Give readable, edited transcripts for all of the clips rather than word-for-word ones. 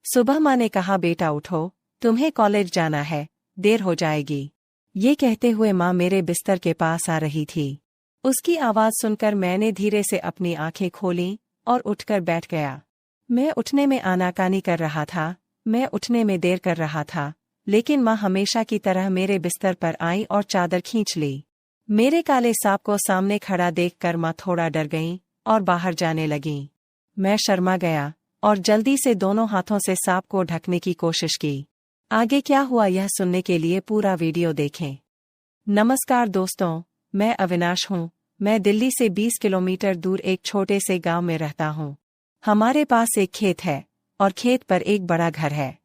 सुबह माँ ने कहा, बेटा उठो, तुम्हें कॉलेज जाना है, देर हो जाएगी। ये कहते हुए माँ मेरे बिस्तर के पास आ रही थी। उसकी आवाज़ सुनकर मैंने धीरे से अपनी आंखें खोलीं और उठकर बैठ गया। मैं उठने में आनाकानी कर रहा था, मैं उठने में देर कर रहा था, लेकिन माँ हमेशा की तरह मेरे बिस्तर पर आई और चादर खींच ली। मेरे काले सांप को सामने खड़ा देखकर माँ थोड़ा डर गईं और बाहर जाने लगीं। मैं शर्मा गया और जल्दी से दोनों हाथों से सांप को ढकने की कोशिश की। आगे क्या हुआ यह सुनने के लिए पूरा वीडियो देखें। नमस्कार दोस्तों, मैं अविनाश हूँ। मैं दिल्ली से 20 किलोमीटर दूर एक छोटे से गांव में रहता हूँ। हमारे पास एक खेत है और खेत पर एक बड़ा घर है।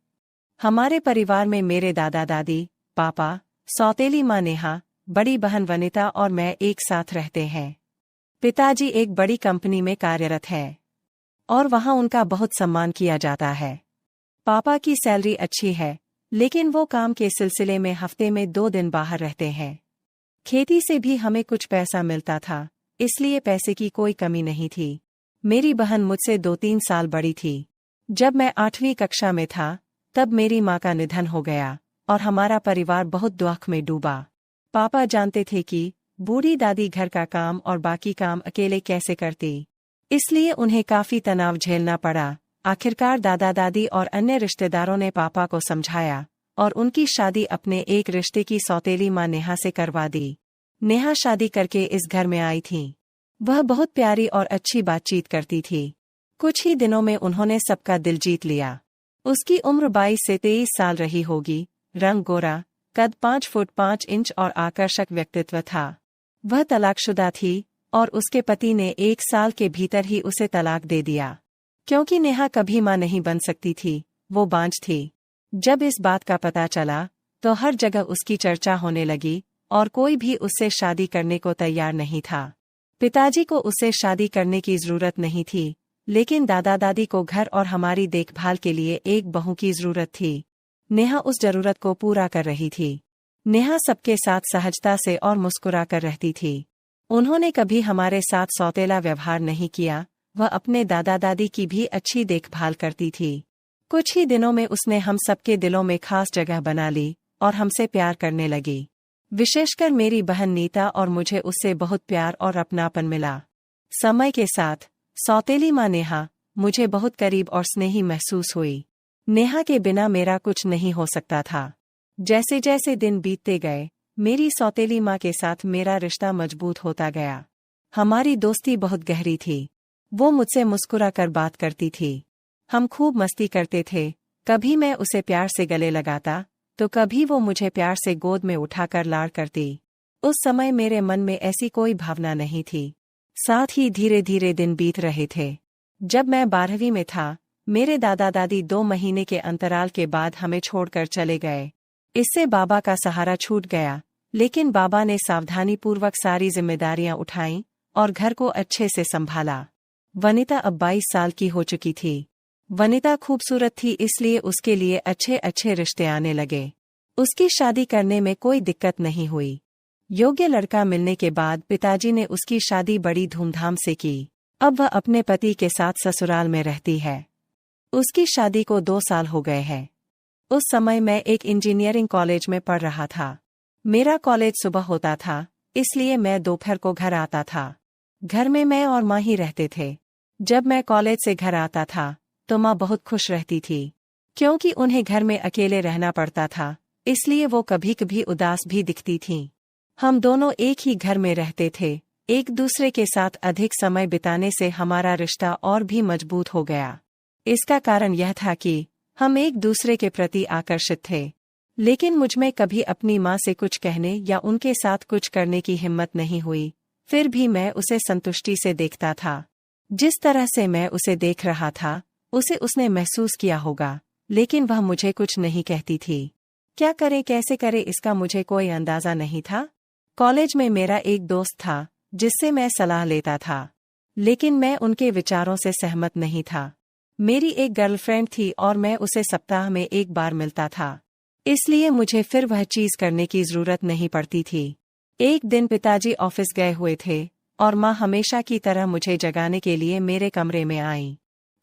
हमारे परिवार में मेरे दादा दादी, पापा, सौतेली माँ नेहा, बड़ी बहन वनिता और मैं एक साथ रहते हैं। पिताजी एक बड़ी कंपनी में कार्यरत है और वहाँ उनका बहुत सम्मान किया जाता है। पापा की सैलरी अच्छी है, लेकिन वो काम के सिलसिले में हफ्ते में 2 दिन बाहर रहते हैं। खेती से भी हमें कुछ पैसा मिलता था, इसलिए पैसे की कोई कमी नहीं थी। मेरी बहन मुझसे 2-3 साल बड़ी थी। जब मैं 8वीं कक्षा में था, तब मेरी माँ का निधन हो गया और हमारा परिवार बहुत दुख में डूबा। पापा जानते थे कि बूढ़ी दादी घर का काम और बाकी काम अकेले कैसे करती, इसलिए उन्हें काफी तनाव झेलना पड़ा। आखिरकार दादा दादी और अन्य रिश्तेदारों ने पापा को समझाया और उनकी शादी अपने एक रिश्ते की सौतेली माँ नेहा से करवा दी। नेहा शादी करके इस घर में आई थी। वह बहुत प्यारी और अच्छी बातचीत करती थी। कुछ ही दिनों में उन्होंने सबका दिल जीत लिया। उसकी उम्र 22 से 23 साल रही होगी। रंग गोरा, कद 5 फुट 5 इंच और आकर्षक व्यक्तित्व था। वह तलाकशुदा थी और उसके पति ने 1 साल के भीतर ही उसे तलाक दे दिया। क्योंकि नेहा कभी मां नहीं बन सकती थी, वो बांझ थी। जब इस बात का पता चला तो हर जगह उसकी चर्चा होने लगी और कोई भी उससे शादी करने को तैयार नहीं था। पिताजी को उससे शादी करने की जरूरत नहीं थी, लेकिन दादा दादी को घर और हमारी देखभाल के लिए एक बहू की जरूरत थी। नेहा उस जरूरत को पूरा कर रही थी। नेहा सबके साथ सहजता से और मुस्कुरा कर रहती थी। उन्होंने कभी हमारे साथ सौतेला व्यवहार नहीं किया। वह अपने दादा दादी की भी अच्छी देखभाल करती थी। कुछ ही दिनों में उसने हम सबके दिलों में खास जगह बना ली और हमसे प्यार करने लगी। विशेषकर मेरी बहन नीता और मुझे उससे बहुत प्यार और अपनापन मिला। समय के साथ सौतेली माँ नेहा मुझे बहुत करीब और स्नेही महसूस हुई। नेहा के बिना मेरा कुछ नहीं हो सकता था। जैसे जैसे दिन बीतते गए, मेरी सौतेली माँ के साथ मेरा रिश्ता मजबूत होता गया। हमारी दोस्ती बहुत गहरी थी। वो मुझसे मुस्कुरा कर बात करती थी। हम खूब मस्ती करते थे। कभी मैं उसे प्यार से गले लगाता तो कभी वो मुझे प्यार से गोद में उठाकर लाड़ करती। उस समय मेरे मन में ऐसी कोई भावना नहीं थी। साथ ही धीरे धीरे दिन बीत रहे थे। जब मैं 12वीं में था, मेरे दादा दादी 2 महीने के अंतराल के बाद हमें छोड़कर चले गए। इससे बाबा का सहारा छूट गया, लेकिन बाबा ने सावधानीपूर्वक सारी जिम्मेदारियां उठाईं और घर को अच्छे से संभाला। वनिता अब 22 साल की हो चुकी थी। वनिता खूबसूरत थी, इसलिए उसके लिए अच्छे अच्छे रिश्ते आने लगे। उसकी शादी करने में कोई दिक्कत नहीं हुई। योग्य लड़का मिलने के बाद पिताजी ने उसकी शादी बड़ी धूमधाम से की। अब वह अपने पति के साथ ससुराल में रहती है। उसकी शादी को 2 साल हो गए हैं। उस समय मैं एक इंजीनियरिंग कॉलेज में पढ़ रहा था। मेरा कॉलेज सुबह होता था, इसलिए मैं दोपहर को घर आता था। घर में मैं और माँ ही रहते थे। जब मैं कॉलेज से घर आता था तो माँ बहुत खुश रहती थी, क्योंकि उन्हें घर में अकेले रहना पड़ता था, इसलिए वो कभी कभी उदास भी दिखती थीं। हम दोनों एक ही घर में रहते थे। एक दूसरे के साथ अधिक समय बिताने से हमारा रिश्ता और भी मजबूत हो गया। इसका कारण यह था कि हम एक दूसरे के प्रति आकर्षित थे, लेकिन मुझमें कभी अपनी माँ से कुछ कहने या उनके साथ कुछ करने की हिम्मत नहीं हुई। फिर भी मैं उसे संतुष्टि से देखता था। जिस तरह से मैं उसे देख रहा था, उसे उसने महसूस किया होगा, लेकिन वह मुझे कुछ नहीं कहती थी। क्या करे कैसे करे इसका मुझे कोई अंदाजा नहीं था। कॉलेज में मेरा एक दोस्त था जिससे मैं सलाह लेता था, लेकिन मैं उनके विचारों से सहमत नहीं था। मेरी एक गर्लफ्रेंड थी और मैं उसे सप्ताह में 1 बार मिलता था, इसलिए मुझे फिर वह चीज करने की जरूरत नहीं पड़ती थी। एक दिन पिताजी ऑफिस गए हुए थे और माँ हमेशा की तरह मुझे जगाने के लिए मेरे कमरे में आई।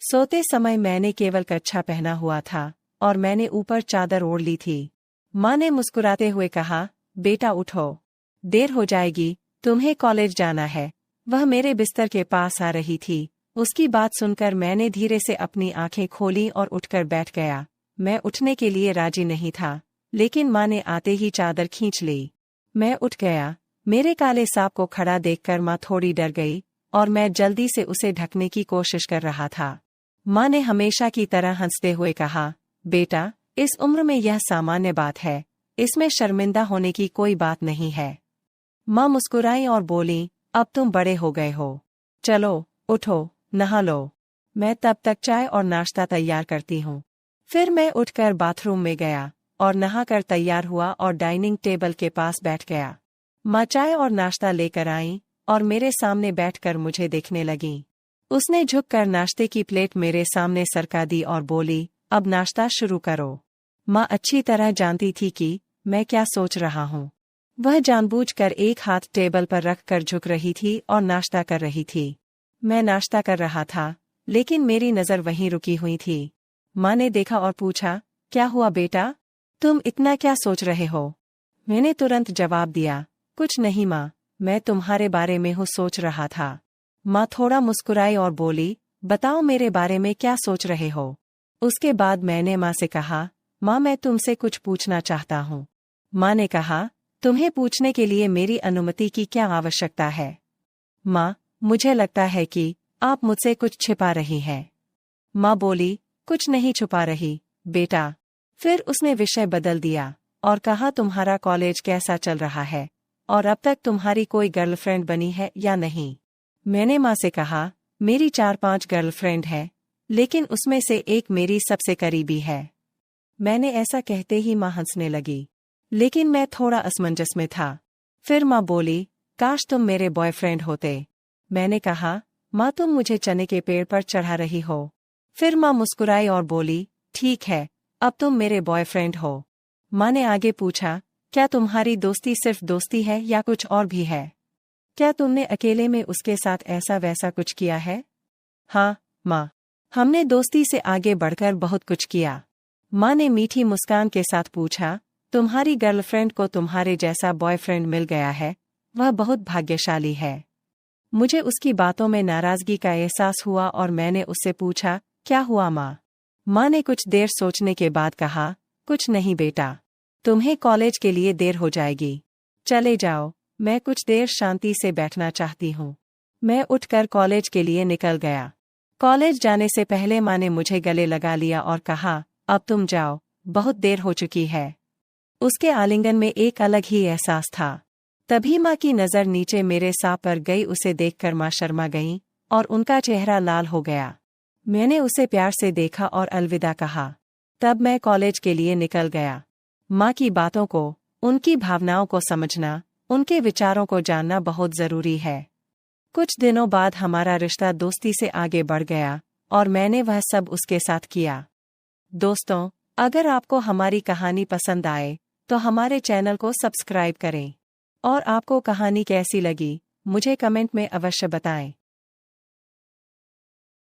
सोते समय मैंने केवल कच्छा पहना हुआ था और मैंने ऊपर चादर ओढ़ ली थी। माँ ने मुस्कुराते हुए कहा, बेटा उठो, देर हो जाएगी, तुम्हें कॉलेज जाना है। वह मेरे बिस्तर के पास आ रही थी। उसकी बात सुनकर मैंने धीरे से अपनी आंखें खोली और उठकर बैठ गया। मैं उठने के लिए राजी नहीं था, लेकिन माँ ने आते ही चादर खींच ली। मैं उठ गया। मेरे काले सांप को खड़ा देखकर माँ थोड़ी डर गई और मैं जल्दी से उसे ढकने की कोशिश कर रहा था। माँ ने हमेशा की तरह हंसते हुए कहा, बेटा, इस उम्र में यह सामान्य बात है, इसमें शर्मिंदा होने की कोई बात नहीं है। माँ मुस्कुराई और बोली, अब तुम बड़े हो गए हो, चलो उठो, नहा लो। मैं तब तक चाय और नाश्ता तैयार करती हूँ। फिर मैं उठकर बाथरूम में गया और नहाकर तैयार हुआ और डाइनिंग टेबल के पास बैठ गया। माँ चाय और नाश्ता लेकर आई और मेरे सामने बैठकर मुझे देखने लगी। उसने झुककर नाश्ते की प्लेट मेरे सामने सरका दी और बोली, अब नाश्ता शुरू करो। माँ अच्छी तरह जानती थी कि मैं क्या सोच रहा हूँ। वह जानबूझकर एक हाथ टेबल पर रखकर झुक रही थी और नाश्ता कर रही थी। मैं नाश्ता कर रहा था, लेकिन मेरी नज़र वहीं रुकी हुई थी। माँ ने देखा और पूछा, क्या हुआ बेटा, तुम इतना क्या सोच रहे हो? मैंने तुरंत जवाब दिया, कुछ नहीं माँ, मैं तुम्हारे बारे में ही सोच रहा था। माँ थोड़ा मुस्कुराई और बोली, बताओ मेरे बारे में क्या सोच रहे हो? उसके बाद मैंने माँ से कहा, माँ मैं तुमसे कुछ पूछना चाहता हूँ। माँ ने कहा, तुम्हें पूछने के लिए मेरी अनुमति की क्या आवश्यकता है? माँ, मुझे लगता है कि आप मुझसे कुछ छिपा रही हैं। माँ बोली, कुछ नहीं छुपा रही, बेटा। फिर उसने विषय बदल दिया और कहा, तुम्हारा कॉलेज कैसा चल रहा है और अब तक तुम्हारी कोई गर्लफ्रेंड बनी है या नहीं? मैंने माँ से कहा, मेरी 4-5 गर्लफ्रेंड है, लेकिन उसमें से एक मेरी सबसे करीबी है। मैंने ऐसा कहते ही माँ हंसने लगी, लेकिन मैं थोड़ा असमंजस में था। फिर माँ बोली, काश तुम मेरे बॉयफ्रेंड होते। मैंने कहा, माँ तुम मुझे चने के पेड़ पर चढ़ा रही हो। फिर माँ मुस्कुराई और बोली, ठीक है, अब तुम मेरे बॉयफ्रेंड हो। माँ ने आगे पूछा, क्या तुम्हारी दोस्ती सिर्फ दोस्ती है या कुछ और भी है? क्या तुमने अकेले में उसके साथ ऐसा वैसा कुछ किया है? हाँ माँ, हमने दोस्ती से आगे बढ़कर बहुत कुछ किया। माँ ने मीठी मुस्कान के साथ पूछा, तुम्हारी गर्लफ्रेंड को तुम्हारे जैसा बॉयफ्रेंड मिल गया है, वह बहुत भाग्यशाली है। मुझे उसकी बातों में नाराजगी का एहसास हुआ और मैंने उससे पूछा, क्या हुआ माँ? माँ ने कुछ देर सोचने के बाद कहा, कुछ नहीं बेटा, तुम्हें कॉलेज के लिए देर हो जाएगी, चले जाओ, मैं कुछ देर शांति से बैठना चाहती हूँ। मैं उठकर कॉलेज के लिए निकल गया। कॉलेज जाने से पहले माँ ने मुझे गले लगा लिया और कहा, अब तुम जाओ, बहुत देर हो चुकी है। उसके आलिंगन में एक अलग ही एहसास था। तभी माँ की नज़र नीचे मेरे सांप पर गई। उसे देखकर माँ शर्मा गईं और उनका चेहरा लाल हो गया। मैंने उसे प्यार से देखा और अलविदा कहा। तब मैं कॉलेज के लिए निकल गया। माँ की बातों को, उनकी भावनाओं को समझना, उनके विचारों को जानना बहुत जरूरी है। कुछ दिनों बाद हमारा रिश्ता दोस्ती से आगे बढ़ गया और मैंने वह सब उसके साथ किया। दोस्तों, अगर आपको हमारी कहानी पसंद आए तो हमारे चैनल को सब्सक्राइब करें और आपको कहानी कैसी लगी मुझे कमेंट में अवश्य बताएं।